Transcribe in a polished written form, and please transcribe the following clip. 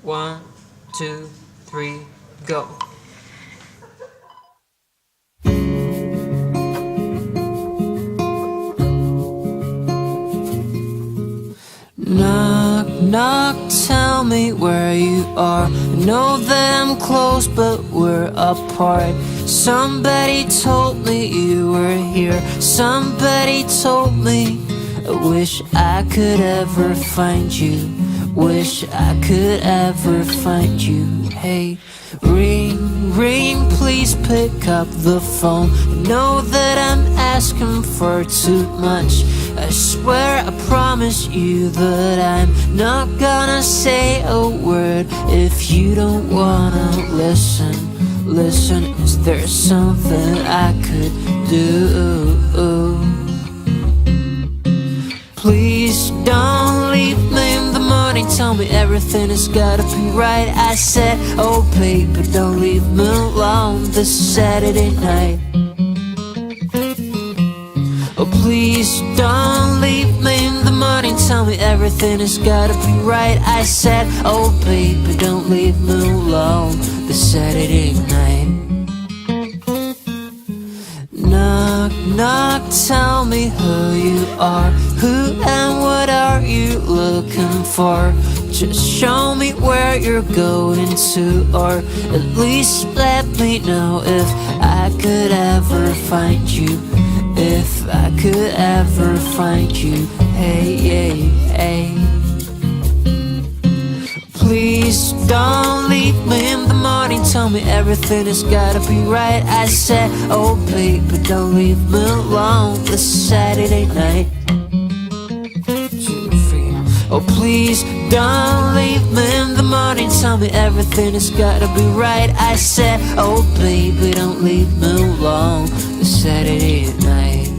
1, 2, 3, go. Knock, knock, tell me where you are. I know that I'm close, but we're apart. Somebody told me you were here. Somebody told me. I wish I could ever find you. Wish I could ever find you. Hey, ring, ring, please pick up the phone. I know that I'm asking for too much. I swear I promise you that I'm not gonna say a word if you don't wanna listen. Listen, is there something I could do? Please don't leave me in the morning. Tell me everything has gotta be right. I said, oh baby, don't leave me alone this Saturday night. Oh please don't leave me in the morning. Tell me everything has gotta be right. I said, oh baby, don't leave me alone this Saturday night. Knock, knock, tell me who you are. Who and what are you looking for? Just show me where you're going to, or at least let me know if I could ever find you. If I could ever find you. Hey, hey, hey. Please don't leave me in the morning. Tell me everything has gotta be right. I said, oh baby, don't leave me alone this Saturday night. 2, 3. Oh please don't leave me in the morning. Tell me everything has gotta be right. I said, oh baby, don't leave me alone this Saturday night.